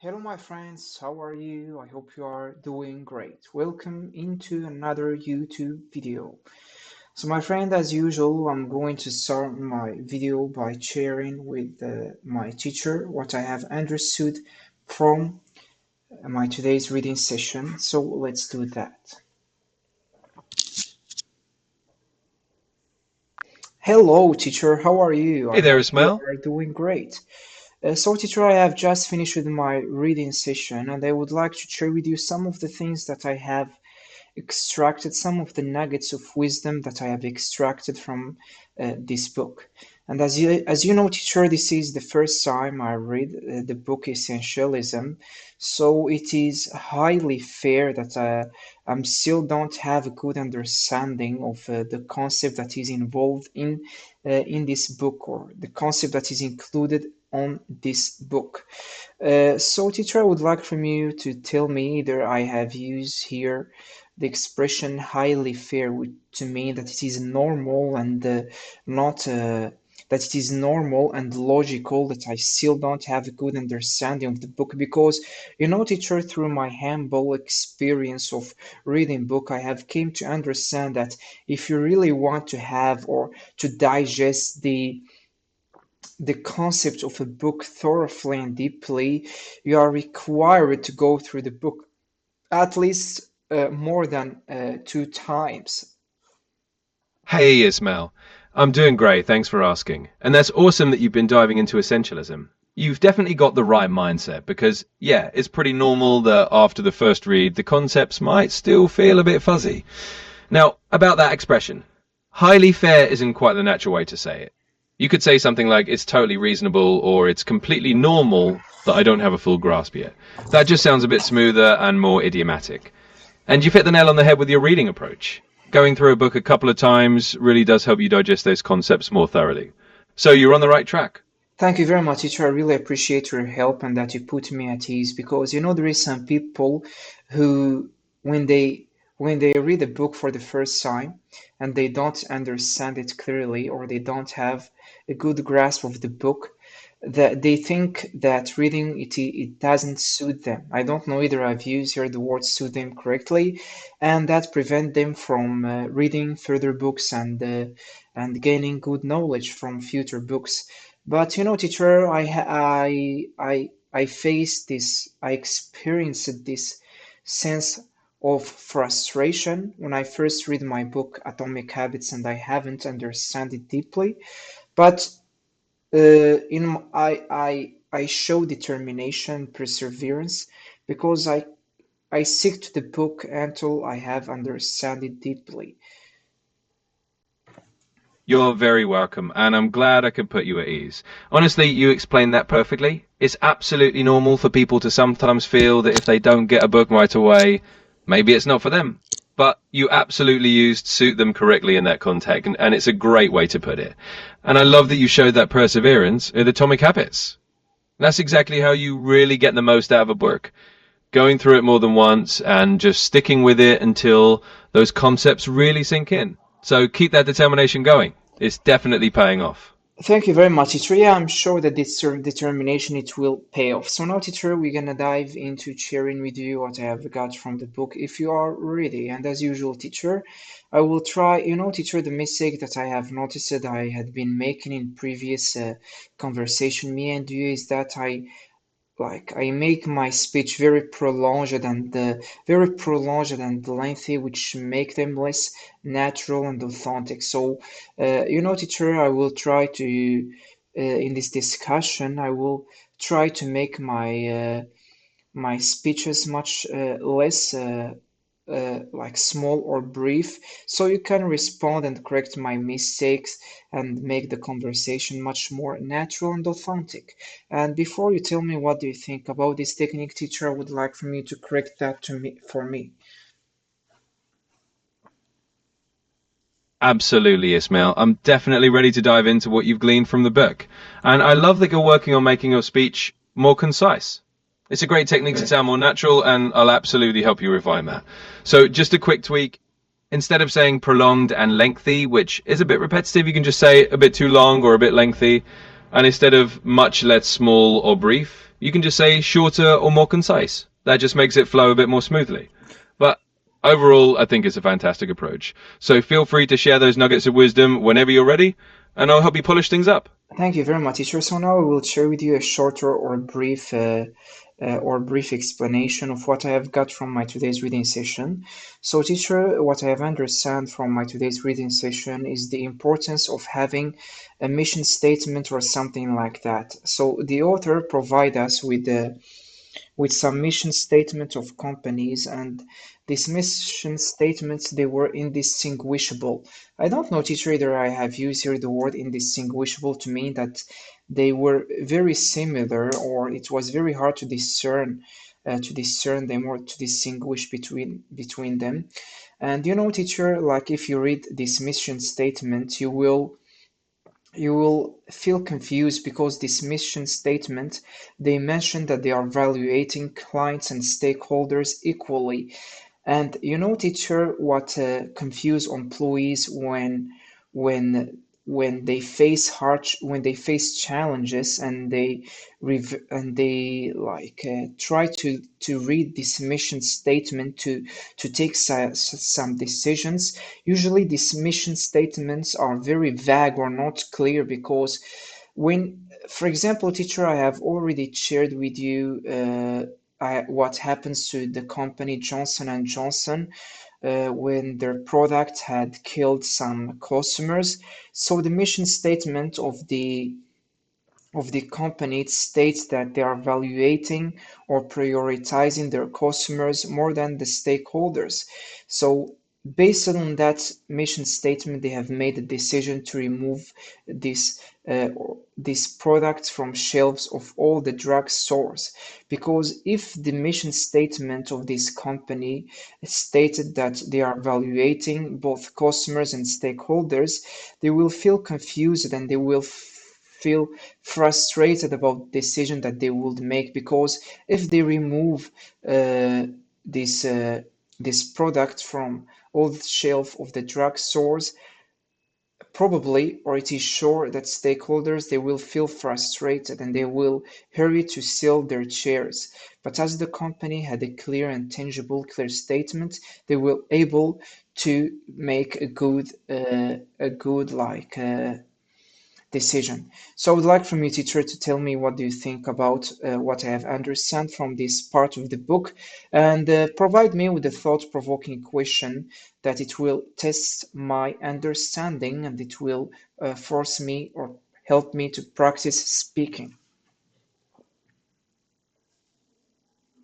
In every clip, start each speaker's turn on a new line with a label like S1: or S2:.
S1: Hello, my friends. How are you? I hope you are doing great. Welcome into another YouTube video. So, my friend, as usual, I'm going to start my video by sharing with my teacher what I have understood from my today's reading session. So, let's do that. Hello, teacher. How are you? I
S2: Hey there,
S1: hope you
S2: Ismail.
S1: are doing great. So, teacher, I have just finished with my reading session, and I would like to share with you some of the things that I have extracted, some of the nuggets of wisdom that I have extracted from this book. And as you know, teacher, this is the first time I read the book Essentialism, so it is highly fair that I still don't have a good understanding of the concept that is involved in this book, or the concept that is included on this book. So, teacher, I would like from you to tell me either I have used here the expression highly fair to mean that it is normal and not that it is normal and logical that I still don't have a good understanding of the book because teacher, through my humble experience of reading book, I have came to understand that if you really want to have or to digest the concept of a book thoroughly and deeply, you are required to go through the book at least more than two times.
S2: Hey, Ismail. I'm doing great, thanks for asking. And that's awesome that you've been diving into essentialism. You've definitely got the right mindset because, yeah, it's pretty normal that after the first read, the concepts might still feel a bit fuzzy. Now, about that expression, highly fair isn't quite the natural way to say it. You could say something like, it's totally reasonable or it's completely normal that I don't have a full grasp yet. That just sounds a bit smoother and more idiomatic. And you've hit the nail on the head with your reading approach. Going through a book a couple of times really does help you digest those concepts more thoroughly. So you're on the right track.
S1: Thank you very much, teacher. I really appreciate your help and that you put me at ease because there is some people who when they read a book for the first time and they don't understand it clearly or they don't have a good grasp of the book, that they think that reading it doesn't suit them. I don't know either I've used here the word suit them correctly, and that prevent them from reading further books and gaining good knowledge from future books. But teacher, I faced this, I experienced this sense of frustration when I first read my book Atomic Habits and I haven't understand it deeply. But I show determination, perseverance because I stick to the book until I have understand it deeply.
S2: You're very welcome, and I'm glad I could put you at ease. Honestly, you explained that perfectly. It's absolutely normal for people to sometimes feel that if they don't get a book right away, maybe it's not for them. But you absolutely used suit them correctly in that context, and it's a great way to put it. And I love that you showed that perseverance in Atomic Habits. That's exactly how you really get the most out of a book. Going through it more than once and just sticking with it until those concepts really sink in. So keep that determination going. It's definitely paying off.
S1: Thank you very much, teacher. Yeah, I'm sure that this determination it will pay off. So now, teacher, we're gonna dive into sharing with you what I have got from the book. If you are ready, and as usual, teacher, I will try. Teacher, the mistake that I have noticed that I had been making in previous conversation, me and you, is that I make my speech very prolonged and lengthy, which make them less natural and authentic. So, teacher, I will try to in this discussion, I will try to make my speeches much less like small or brief, so you can respond and correct my mistakes and make the conversation much more natural and authentic. And before you tell me what do you think about this technique, teacher, I would like from you to correct that to me for me.
S2: Absolutely, Ismail. I'm definitely ready to dive into what you've gleaned from the book. And I love that you're working on making your speech more concise. It's a great technique to sound more natural, and I'll absolutely help you refine that. So, just a quick tweak. Instead of saying prolonged and lengthy, which is a bit repetitive, you can just say a bit too long or a bit lengthy. And instead of much less small or brief, You can just say shorter or more concise. That just makes it flow a bit more smoothly. But overall, I think it's a fantastic approach. So feel free to share those nuggets of wisdom whenever you're ready, and I'll help you polish things up.
S1: Thank you very much, teacher. So now I will share with you a shorter or brief explanation of what I have got from my today's reading session. So, teacher, what I have understand from my today's reading session is the importance of having a mission statement or something like that. So, the author provide us with some mission statement of companies, and these mission statements, they were indistinguishable. I don't know, teacher, either I have used here the word indistinguishable to mean that they were very similar, or it was very hard to discern them or to distinguish between them. And teacher, like if you read this mission statement, you will feel confused because this mission statement, they mention that they are evaluating clients and stakeholders equally. And teacher, what confuse employees when they face when they face challenges, and they like try to read this mission statement to take some decisions. Usually, these mission statements are very vague or not clear because for example, teacher, I have already shared with you what happens to the company Johnson and Johnson when their product had killed some customers. So the mission statement of the company states that they are evaluating or prioritizing their customers more than the stakeholders. So, based on that mission statement, they have made a decision to remove this uh, this product from shelves of all the drug stores. Because if the mission statement of this company stated that they are evaluating both customers and stakeholders, they will feel confused and they will feel frustrated about the decision that they would make, because if they remove uh, this this product from all the shelf of the drug stores, probably, or it is sure, that stakeholders, they will feel frustrated and they will hurry to sell their shares. But as the company had a clear and tangible clear statement, they were able to make a good decision. So I would like from you, teacher, to tell me what do you think about what I have understand from this part of the book, and provide me with a thought-provoking question that it will test my understanding, and it will force me or help me to practice speaking.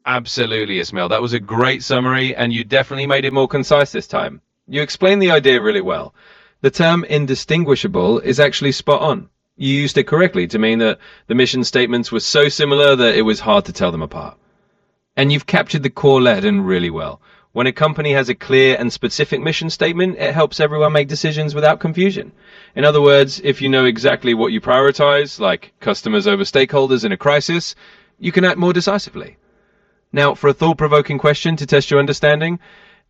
S2: Absolutely, Ismail. That was a great summary, and you definitely made it more concise this time. You explained the idea really well. The term indistinguishable is actually spot on. You used it correctly to mean that the mission statements were so similar that it was hard to tell them apart. And you've captured the core lead-in really well. When a company has a clear and specific mission statement, it helps everyone make decisions without confusion. In other words, if you know exactly what you prioritize, like customers over stakeholders in a crisis, you can act more decisively. Now, for a thought-provoking question to test your understanding,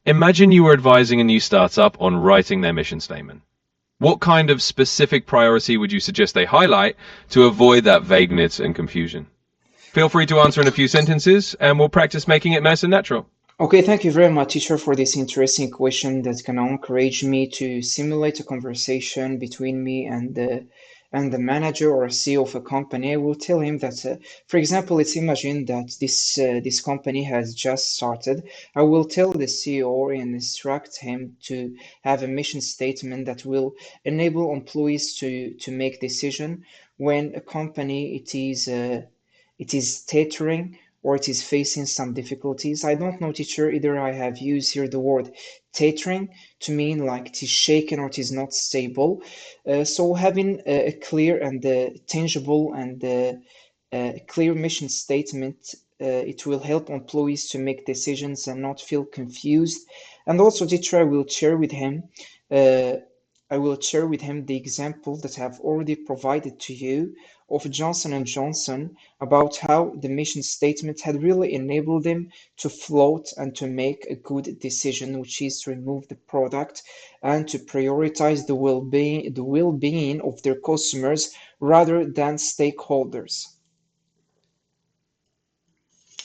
S2: imagine you were advising a new startup on writing their mission statement. What kind of specific priority would you suggest they highlight to avoid that vagueness and confusion? Feel free to answer in a few sentences, and we'll practice making it nice and natural.
S1: Okay, thank you very much, teacher, for this interesting question that can encourage me to simulate a conversation between me and the manager or CEO of a company. I will tell him that, for example, let's imagine that this company has just started. I will tell the CEO and instruct him to have a mission statement that will enable employees to make decision when a company it is teetering or it is facing some difficulties. I don't know, teacher, either I have used here the word teetering to mean like it is shaken or it is not stable. So having a clear and tangible and clear mission statement, it will help employees to make decisions and not feel confused. And also, teacher, uh, I will share with him the example that I have already provided to you of Johnson and Johnson, about how the mission statement had really enabled them to float and to make a good decision, which is to remove the product and to prioritize the well-being of their customers rather than stakeholders.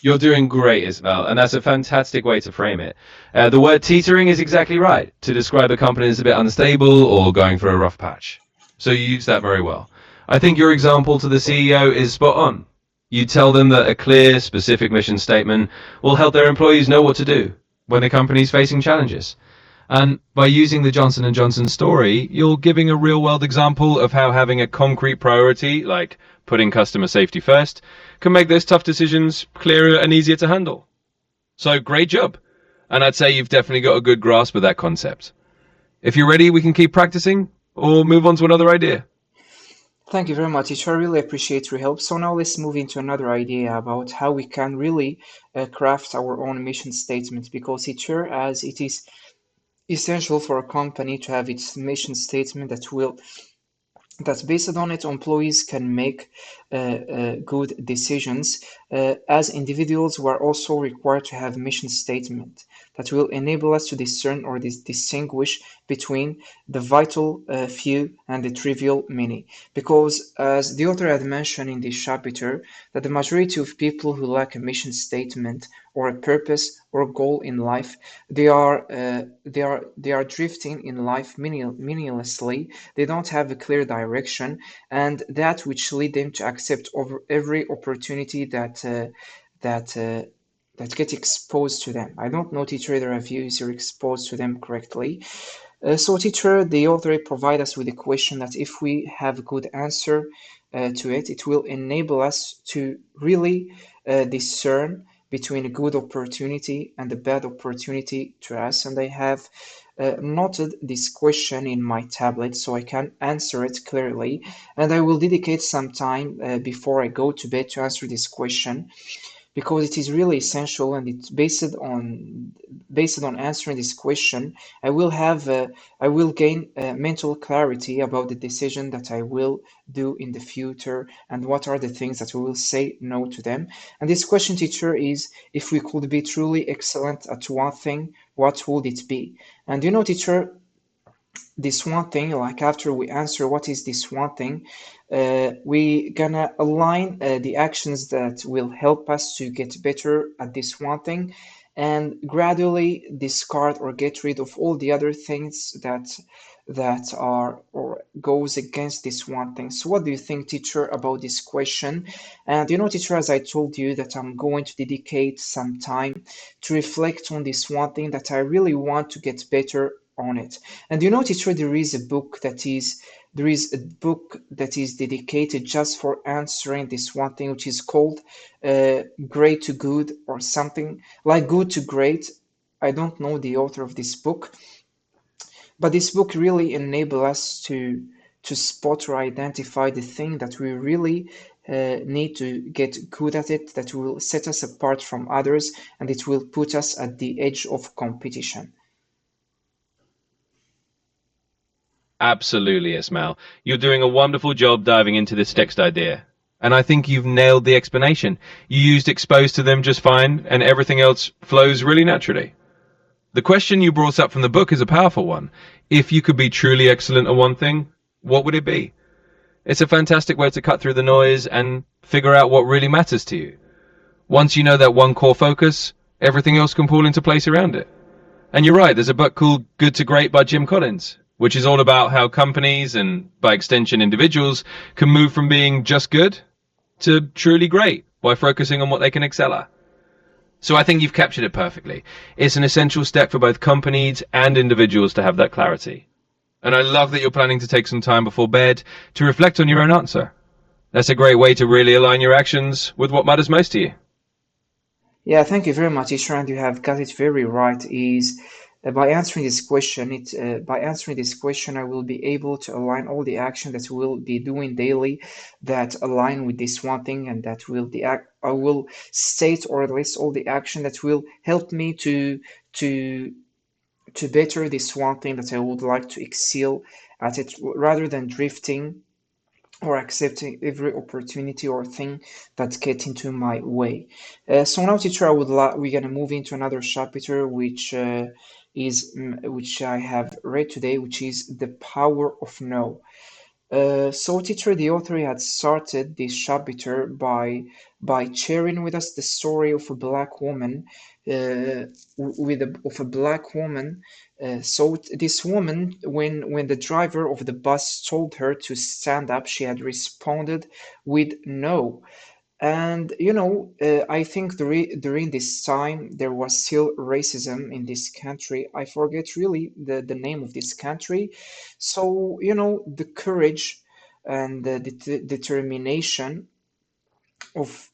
S2: You're doing great, Ismail, and that's a fantastic way to frame it. The word teetering is exactly right to describe a company that's a bit unstable or going through a rough patch. So you use that very well. I think your example to the CEO is spot on. You tell them that a clear, specific mission statement will help their employees know what to do when the company's facing challenges. And by using the Johnson & Johnson story, you're giving a real-world example of how having a concrete priority, like putting customer safety first, can make those tough decisions clearer and easier to handle. So great job. And I'd say you've definitely got a good grasp of that concept. If you're ready, we can keep practicing or move on to another idea.
S1: Thank you very much, teacher. I really appreciate your help. So now let's move into another idea about how we can really craft our own mission statement. Because teacher, as it is essential for a company to have its mission statement that based on it, employees can make good decisions. As individuals, we are also required to have mission statement that will enable us to discern or distinguish between the vital few and the trivial many. Because as the author had mentioned in this chapter, that the majority of people who lack a mission statement or a purpose or goal in life, they are drifting in life meaninglessly. They don't have a clear direction, and that which lead them to accept over every opportunity that that get exposed to them. I don't know, teacher, whether if you're exposed to them correctly. So, teacher, the author provide us with a question that if we have a good answer to it, it will enable us to really discern between a good opportunity and a bad opportunity to us. And I have noted this question in my tablet so I can answer it clearly. And I will dedicate some time before I go to bed to answer this question because it is really essential and it's based on answering this question. I will gain mental clarity about the decision that I will do in the future and what are the things that we will say no to them. And this question, teacher, is if we could be truly excellent at one thing, what would it be? And you know, teacher, this one thing, like after we answer what is this one thing, we gonna align the actions that will help us to get better at this one thing and gradually discard or get rid of all the other things that are or goes against this one thing. So what do you think, teacher, about this question? And you know, teacher, as I told you that I'm going to dedicate some time to reflect on this one thing that I really want to get better on it. And you know, teacher, there is a book that is dedicated just for answering this one thing, which is called Great to Good or something like Good to Great. I don't know the author of this book, but this book really enables us to spot or identify the thing that we really need to get good at it, that will set us apart from others, and it will put us at the edge of competition.
S2: Absolutely, Ismail. You're doing a wonderful job diving into this text idea. And I think you've nailed the explanation. You used exposed to them just fine, and everything else flows really naturally. The question you brought up from the book is a powerful one. If you could be truly excellent at one thing, what would it be? It's a fantastic way to cut through the noise and figure out what really matters to you. Once you know that one core focus, everything else can fall into place around it. And you're right, there's a book called Good to Great by Jim Collins, which is all about how companies and, by extension, individuals can move from being just good to truly great by focusing on what they can excel at. So I think you've captured it perfectly. It's an essential step for both companies and individuals to have that clarity. And I love that you're planning to take some time before bed to reflect on your own answer. That's a great way to really align your actions with what matters most to you.
S1: Yeah, thank you very much, Ishran. You have got it very right. Is by answering this question, by answering this question, I will be able to align all the action that we'll be doing daily that align with this one thing, and that will the act I will state or list all the action that will help me to to better this one thing that I would like to excel at it, rather than drifting or accepting every opportunity or thing that get into my way. So now, teacher, we're gonna move into another chapter, which I have read today, which is the power of no. So, teacher, the author had started this chapter by sharing with us the story of a black woman, of a black woman. This woman, when the driver of the bus told her to stand up, she had responded with no. And I think during this time there was still racism in this country. I forget really the name of this country. So, the courage and the determination of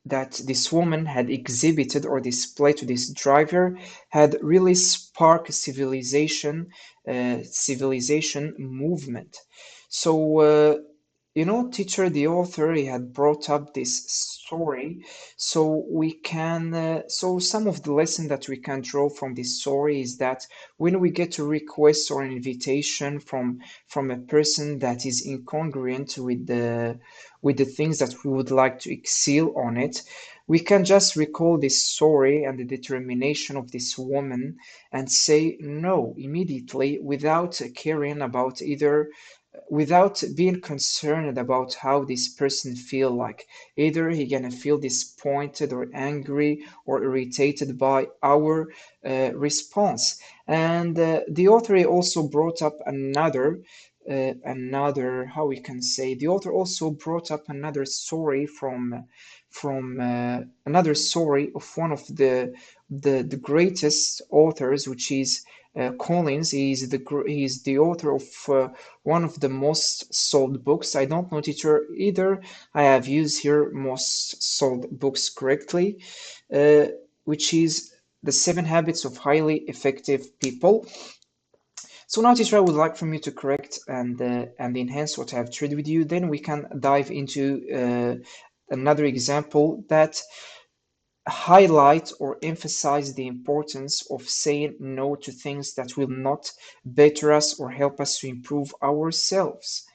S1: that this woman had exhibited or displayed to this driver had really sparked a civilization movement. So, teacher, the author, he had brought up this story, so we can, so some of the lesson that we can draw from this story is that when we get a request or an invitation from a person that is incongruent with the things that we would like to excel on it, we can just recall this story and the determination of this woman and say no immediately without caring about either without being concerned about how this person feel like either he gonna feel disappointed or angry or irritated by our response. And the author also brought up another how we can say the author also brought up another story from another story of one of the greatest authors, which is Collins. He's the author of one of the most sold books. I don't know, teacher, either I have used here most sold books correctly, uh, which is The Seven Habits of Highly Effective People. So now, teacher, I would like from you to correct and enhance what I have shared with you. Then we can dive into another example that highlight or emphasize the importance of saying no to things that will not better us or help us to improve ourselves.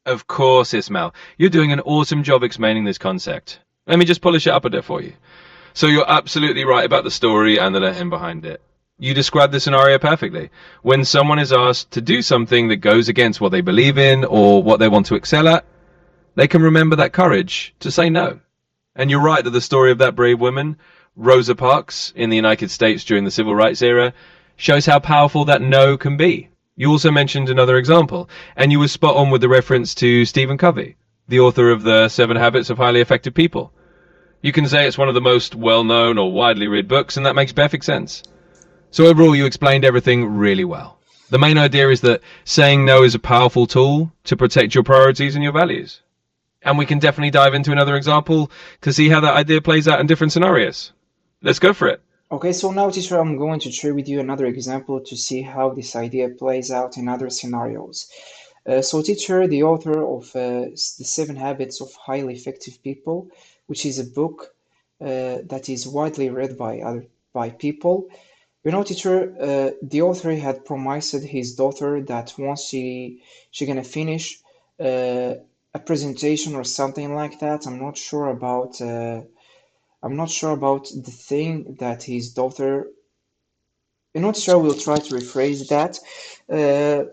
S2: Of course, Ismail. You're doing an awesome job explaining this concept. Let me just polish it up a bit for you. So you're absolutely right about the story and the lesson behind it. You described the scenario perfectly. When someone is asked to do something that goes against what they believe in or what they want to excel at, they can remember that courage to say no. And you're right that the story of that brave woman, Rosa Parks, in the United States during the Civil Rights era, shows how powerful that no can be. You also mentioned another example, and you were spot on with the reference to Stephen Covey, the author of the Seven Habits of Highly Effective People. You can say it's one of the most well known or widely read books, and that makes perfect sense. So, overall, you explained everything really well. The main idea is that saying no is a powerful tool to protect your priorities and your values. And we can definitely dive into another example to see how that idea plays out in different scenarios. Let's go for it.
S1: Okay, so now, teacher, I'm going to share with you another example to see how this idea plays out in other scenarios. So, teacher, the author of The Seven Habits of Highly Effective People, which is a book that is widely read by people. Teacher, the author had promised his daughter that once she gonna finish a presentation or something like that. I'm not sure about the thing that his daughter. Teacher, I will try to rephrase that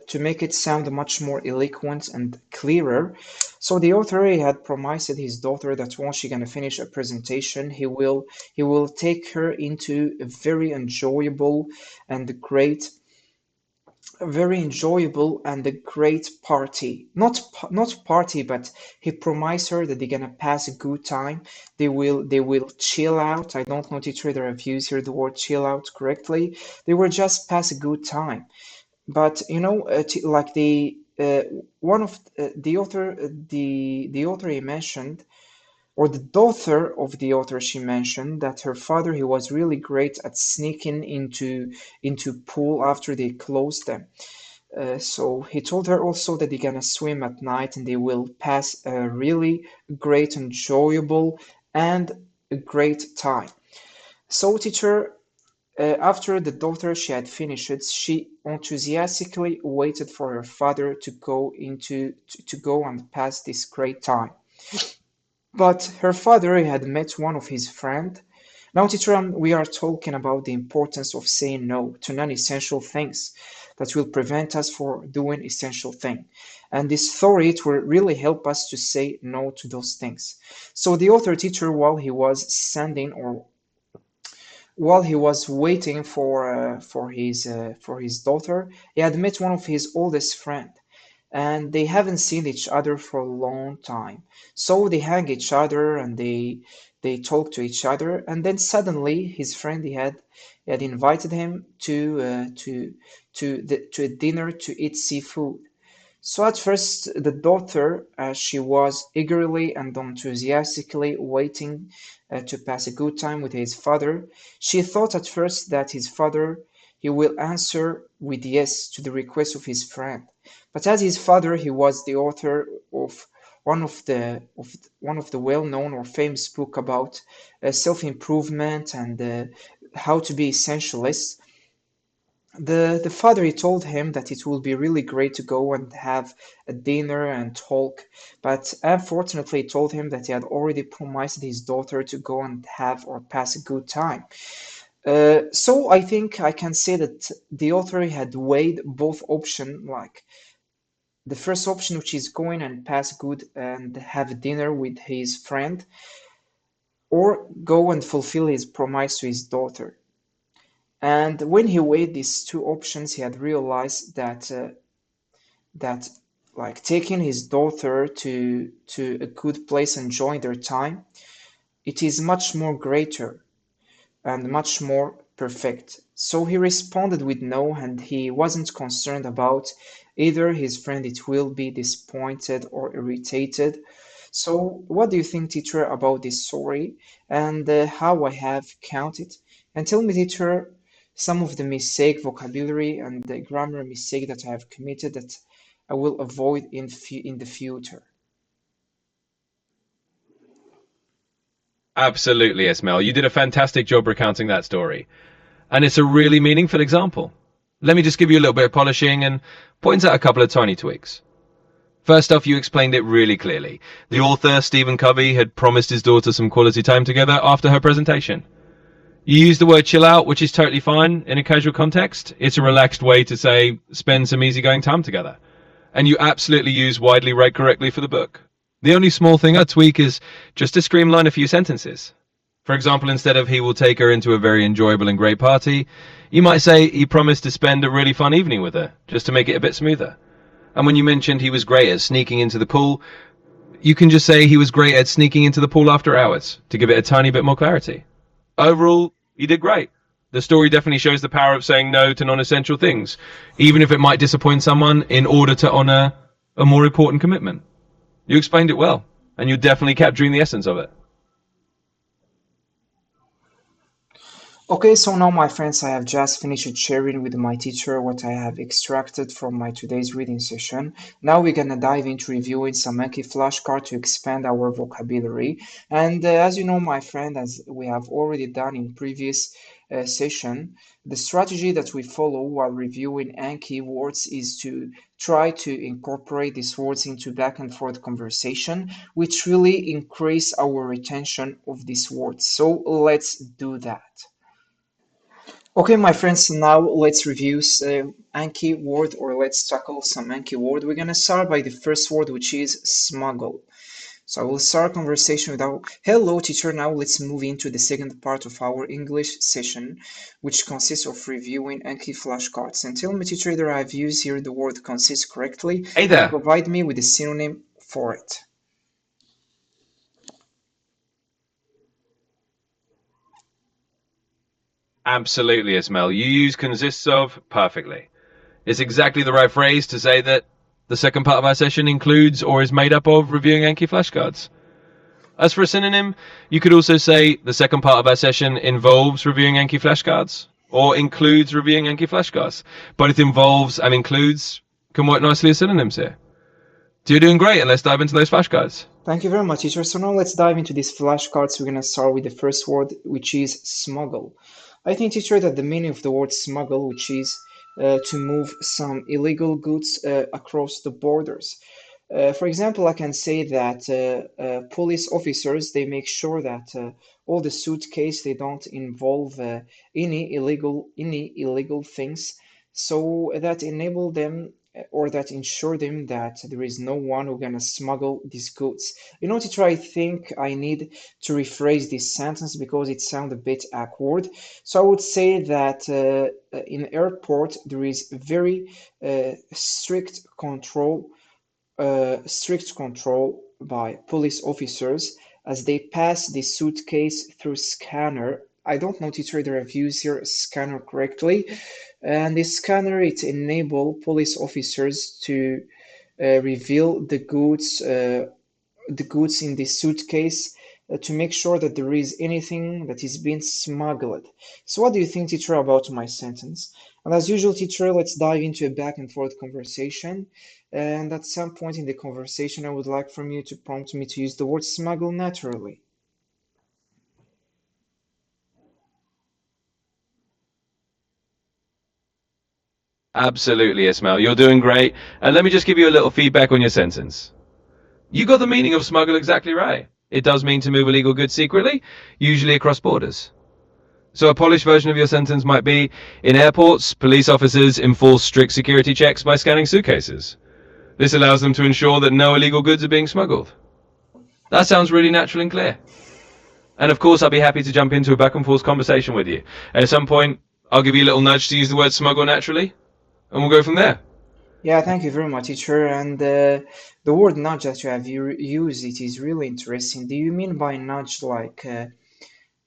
S1: to make it sound much more eloquent and clearer. So the author he had promised his daughter that once she's gonna finish a presentation, he will take her into a and great very enjoyable and a great party. Not party, but he promised her that they're gonna pass a good time. They will chill out. I don't know, teacher, that I've used here the word chill out correctly. They will just pass a good time. But like one of the author he mentioned, or the daughter of the author, she mentioned that her father, he was really great at sneaking into pool after they closed them. So he told her also that they're gonna swim at night and they will pass a really great, enjoyable, and a great time. So, teacher, after the daughter she had finished, she enthusiastically waited for her father to go and pass this great time. But her father had met one of his friends. Now, teacher, we are talking about the importance of saying no to non-essential things. that will prevent us for doing essential thing. And this story, it will really help us to say no to those things. So the author teacher, while he was waiting for his daughter, he had met one of his oldest friend, and they haven't seen each other for a long time. So they hang each other and they talk to each other, and then suddenly his friend he had invited him to a dinner to eat seafood. So at first, the daughter, she was eagerly and enthusiastically waiting to pass a good time with his father. She thought at first that his father he will answer with yes to the request of his friend. But as his father, he was the author of one of the well-known or famous book about self-improvement and how to be essentialist. The father he told him that it will be really great to go and have a dinner and talk, but unfortunately he told him that he had already promised his daughter to go and have or pass a good time. So I think I can say that the author had weighed both options, like the first option, which is going and pass good and have dinner with his friend, or go and fulfill his promise to his daughter. And when he weighed these two options, he had realized that like taking his daughter to a good place and enjoying their time, it is much more greater and much more perfect. So he responded with no, and he wasn't concerned about either his friend it will be disappointed or irritated. So what do you think, teacher, about this story and how I have counted? And tell me, teacher, some of the mistake vocabulary and the grammar mistake that I have committed that I will avoid in the future.
S2: Absolutely, Ismail. You did a fantastic job recounting that story. And it's a really meaningful example. Let me just give you a little bit of polishing and point out a couple of tiny tweaks. First off, you explained it really clearly. The author, Stephen Covey, had promised his daughter some quality time together after her presentation. You use the word chill out, which is totally fine in a casual context. It's a relaxed way to say spend some easygoing time together. And you absolutely use widely read correctly for the book. The only small thing I'd tweak is just to streamline a few sentences. For example, instead of he will take her into a very enjoyable and great party, you might say he promised to spend a really fun evening with her, just to make it a bit smoother. And when you mentioned he was great at sneaking into the pool, you can just say he was great at sneaking into the pool after hours, to give it a tiny bit more clarity. Overall, you did great. The story definitely shows the power of saying no to non-essential things, even if it might disappoint someone, in order to honor a more important commitment. You explained it well, and you're definitely capturing the essence of it.
S1: Okay, so now, my friends, I have just finished sharing with my teacher what I have extracted from my today's reading session. Now we're gonna dive into reviewing some Anki flashcard to expand our vocabulary. And as you know, my friend, as we have already done in previous session, the strategy that we follow while reviewing Anki words is to try to incorporate these words into back and forth conversation, which really increase our retention of these words. So let's do that. Okay, my friends, now let's review Anki word, or let's tackle some Anki word. We're gonna start by the first word, which is smuggle. So I will start conversation with our hello teacher. Now let's move into the second part of our English session, which consists of reviewing Anki flashcards. And tell me, teacher, whether I've used here the word consist correctly
S2: Hey
S1: and
S2: there.
S1: provide me with a synonym for it.
S2: Absolutely, Ismail. You use consists of perfectly. It's exactly the right phrase to say that the second part of our session includes or is made up of reviewing Anki flashcards. As for a synonym, you could also say the second part of our session involves reviewing Anki flashcards or includes reviewing Anki flashcards. Both involves and includes can work nicely as synonyms here. So you're doing great, and let's dive into those flashcards.
S1: Thank you very much, teacher. So now let's dive into these flashcards. We're gonna start with the first word, which is smuggle. I think, teacher, that the meaning of the word smuggle, which is to move some illegal goods across the borders. For example, I can say that police officers they make sure that all the suitcase they don't involve any illegal things. so that enable them or that ensure them that there is no one who gonna smuggle these goods. You know, teacher, I think I need to rephrase this sentence because it sounds a bit awkward. So I would say that in airport there is very strict control by police officers as they pass the suitcase through scanner. I don't know, teacher, whether I've used here scanner correctly. And the scanner, it enable police officers to reveal the goods in the suitcase to make sure that there is anything that is being smuggled. So what do you think, teacher, about my sentence? And as usual, teacher, let's dive into a back and forth conversation. And at some point in the conversation, I would like from you to prompt me to use the word smuggle naturally.
S2: Absolutely, Ismail. You're doing great. And let me just give you a little feedback on your sentence. You got the meaning of smuggle exactly right. It does mean to move illegal goods secretly, usually across borders. So a polished version of your sentence might be, in airports, police officers enforce strict security checks by scanning suitcases. This allows them to ensure that no illegal goods are being smuggled. That sounds really natural and clear. And of course, I'll be happy to jump into a back and forth conversation with you. At some point, I'll give you a little nudge to use the word smuggle naturally, and we'll go from there.
S1: Yeah, thank you very much, teacher. And the word nudge that you have used, it is really interesting. Do you mean by nudge like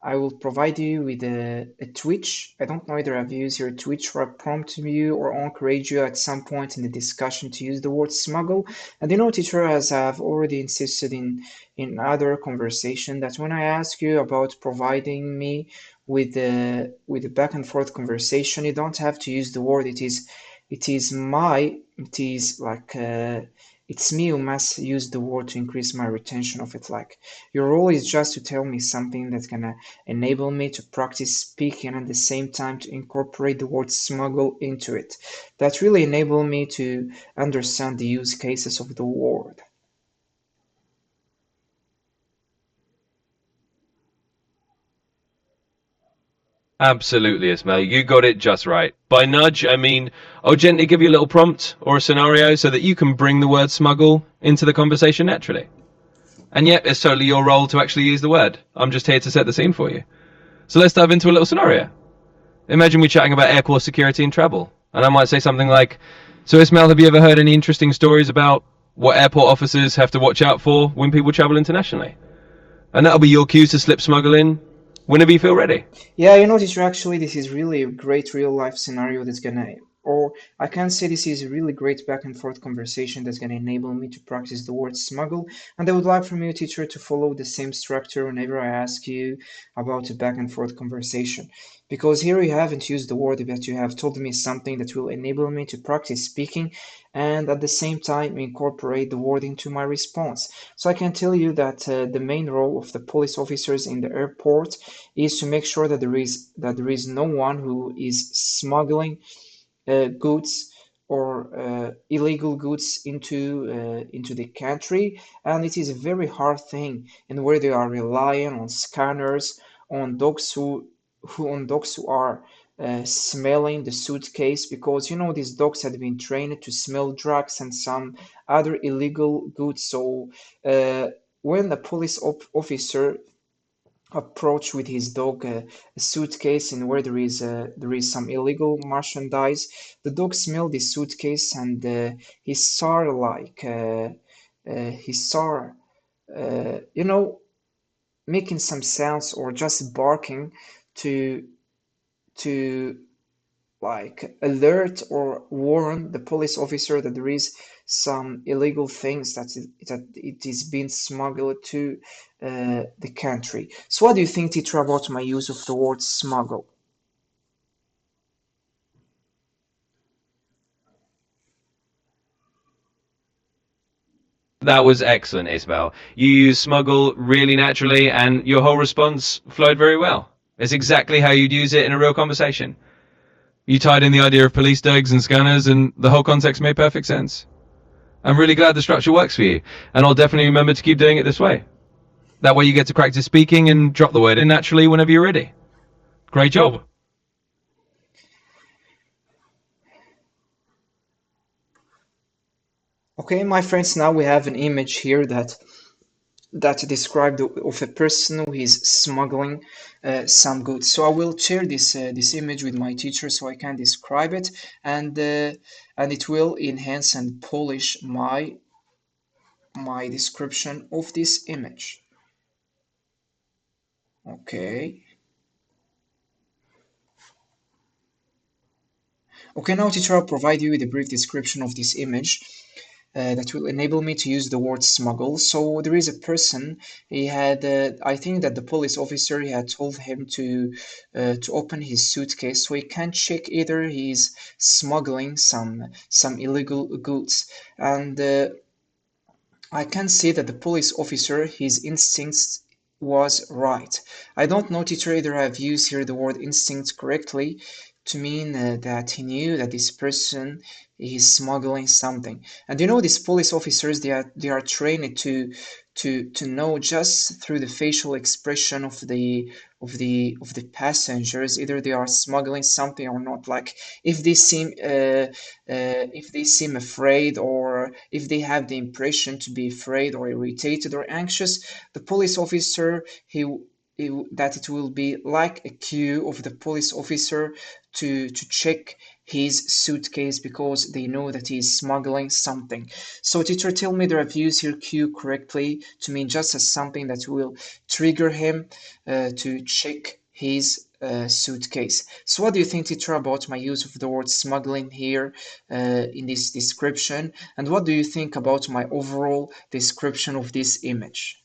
S1: I will provide you with a Twitch? I don't know whether I've used your Twitch or I prompt you or encourage you at some point in the discussion to use the word smuggle. And you know, teacher, as I've already insisted in other conversation, that when I ask you about providing me with a back and forth conversation, you don't have to use the word. It is like it's me who must use the word to increase my retention of it. Like your role is just to tell me something that's gonna enable me to practice speaking and at the same time to incorporate the word smuggle into it. That really enable me to understand the use cases of the word.
S2: Absolutely, Ismail. You got it just right. By nudge, I mean I'll gently give you a little prompt or a scenario so that you can bring the word smuggle into the conversation naturally. And yet, it's totally your role to actually use the word. I'm just here to set the scene for you. So let's dive into a little scenario. Imagine we're chatting about airport security and travel. And I might say something like, so Ismail, have you ever heard any interesting stories about what airport officers have to watch out for when people travel internationally? And that'll be your cue to slip smuggle in whenever you feel ready.
S1: Yeah, you know, teacher, actually, this is really a great real life scenario that's gonna, or I can say this is a really great back and forth conversation that's gonna enable me to practice the word smuggle. And I would like from you, teacher, to follow the same structure whenever I ask you about a back and forth conversation. Because here you haven't used the word, but you have told me something that will enable me to practice speaking and at the same time incorporate the word into my response. So I can tell you that the main role of the police officers in the airport is to make sure that there is no one who is smuggling goods or illegal goods into the country, and it is a very hard thing, and where they are relying on scanners, on dogs who are smelling the suitcase because you know these dogs had been trained to smell drugs and some other illegal goods. So when the police officer approach with his dog a suitcase and where there is some illegal merchandise. The dog smelled the suitcase and he saw he saw you know making some sounds or just barking to to like alert or warn the police officer that there is some illegal things that it is being smuggled to the country. So what do you think, teacher, about my use of the word smuggle?
S2: That was excellent, Isabel. You used smuggle really naturally, and your whole response flowed very well. It's exactly how you'd use it in a real conversation. You tied in the idea of police dogs and scanners, and the whole context made perfect sense. I'm really glad the structure works for you, and I'll definitely remember to keep doing it this way. That way you get to practice speaking and drop the word in naturally whenever you're ready. Great job.
S1: Okay, my friends, now we have an image here that described of a person who is smuggling some goods. So I will share this image with my teacher so I can describe it, and it will enhance and polish my description of this image. Okay. Okay, now teacher, I'll provide you with a brief description of this image that will enable me to use the word smuggle. So there is a person. He had, I think that the police officer he had told him to open his suitcase so he can check either he's smuggling some illegal goods. And I can see that the police officer, his instincts was right. I don't know, teacher, either I've used here the word instinct correctly to mean that he knew that this person is smuggling something. And you know, these police officers, they are trained to know just through the facial expression of the passengers either they are smuggling something or not. Like if they seem afraid, or if they have the impression to be afraid or irritated or anxious, the police officer that it will be like a cue of the police officer to check his suitcase because they know that he is smuggling something. So teacher, tell me that I've used here cue correctly to mean just as something that will trigger him to check his suitcase. So what do you think, teacher, about my use of the word smuggling here in this description? And what do you think about my overall description of this image?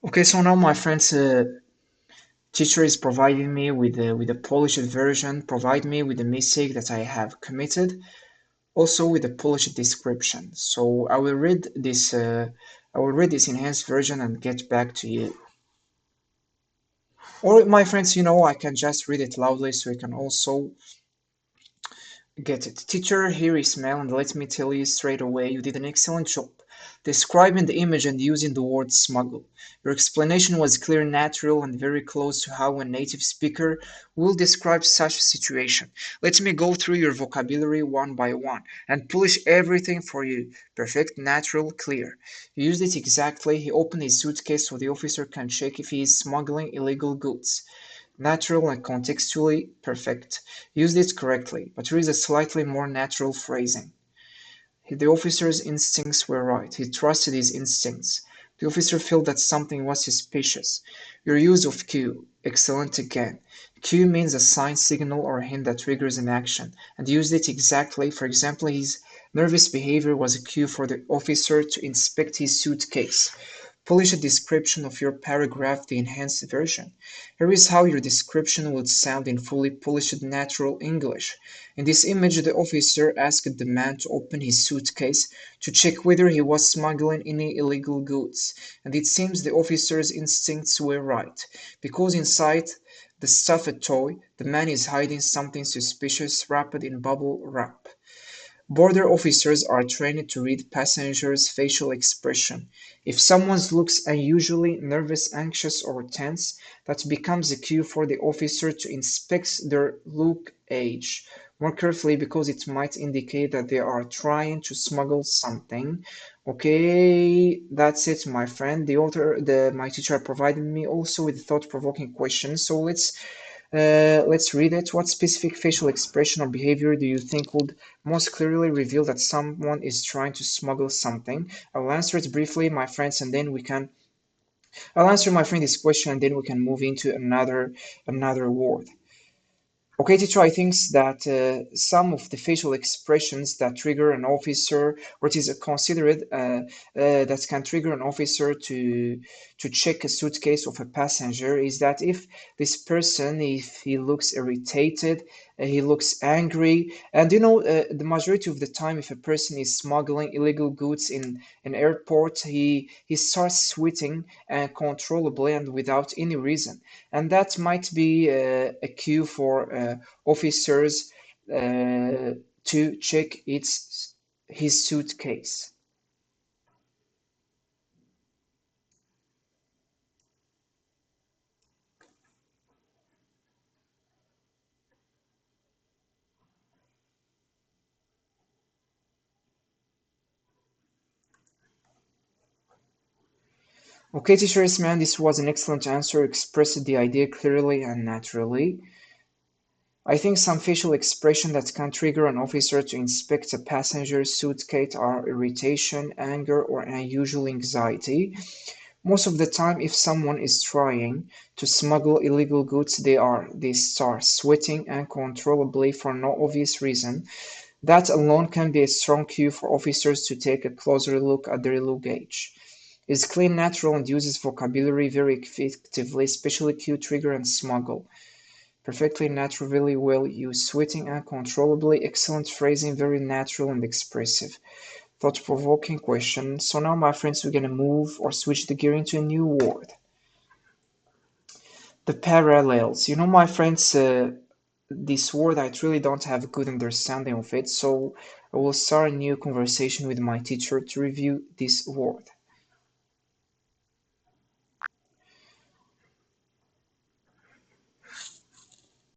S1: Okay, so now my friends, teacher is providing me with a polished version, provide me with the mistake that I have committed, also with a polished description. So I will read this enhanced version and get back to you. Or my friends, I can just read it loudly so you can also get it. Teacher, here is Mel, and let me tell you straight away, you did an excellent job describing the image and using the word smuggle. Your explanation was clear, natural, and very close to how a native speaker will describe such a situation. Let me go through your vocabulary one by one and polish everything for you. Perfect, natural, clear. You used it exactly. He opened his suitcase so the officer can check if he is smuggling illegal goods. Natural and contextually perfect. Used it correctly, but here is a slightly more natural phrasing. The officer's instincts were right. He trusted his instincts. The officer felt that something was suspicious. Your use of cue. Excellent again. Cue means a sign, signal, or hint that triggers an action, and used it exactly. For example, his nervous behavior was a cue for the officer to inspect his suitcase. Polish a description of your paragraph, the enhanced version. Here is how your description would sound in fully polished natural English. In this image, the officer asked the man to open his suitcase to check whether he was smuggling any illegal goods, and it seems the officer's instincts were right, because inside the stuffed toy, the man is hiding something suspicious wrapped in bubble wrap. Border officers are trained to read passengers' facial expression. If someone looks unusually nervous, anxious, or tense, that becomes a cue for the officer to inspect their look age more carefully because it might indicate that they are trying to smuggle something. Okay, that's it, my friend. My teacher provided me also with thought-provoking questions. So let's read it. What specific facial expression or behavior do you think would most clearly reveal that someone is trying to smuggle something? I'll answer it briefly, my friends, and then we can. I'll answer my friend this question, and then we can move into another word. Okay, teacher, I think that some of the facial expressions that trigger an officer, or it is considered that can trigger an officer to check a suitcase of a passenger, is that if this person, if he looks irritated, He looks angry, and the majority of the time, if a person is smuggling illegal goods in an airport, he starts sweating uncontrollably and without any reason, and that might be a cue for officers to check his suitcase. Okay, teacher Isman, this was an excellent answer. Expressed the idea clearly and naturally. I think some facial expression that can trigger an officer to inspect a passenger's suitcase are irritation, anger, or unusual anxiety. Most of the time, if someone is trying to smuggle illegal goods, they start sweating uncontrollably for no obvious reason. That alone can be a strong cue for officers to take a closer look at their luggage. It's clean, natural, and uses vocabulary very effectively, especially cue, trigger, and smuggle. Perfectly natural, really well used. Sweating uncontrollably, excellent phrasing, very natural and expressive. Thought-provoking question. So now, my friends, we're gonna move or switch the gear into a new word. The parallels. My friends, this word I truly don't have a good understanding of it, so I will start a new conversation with my teacher to review this word.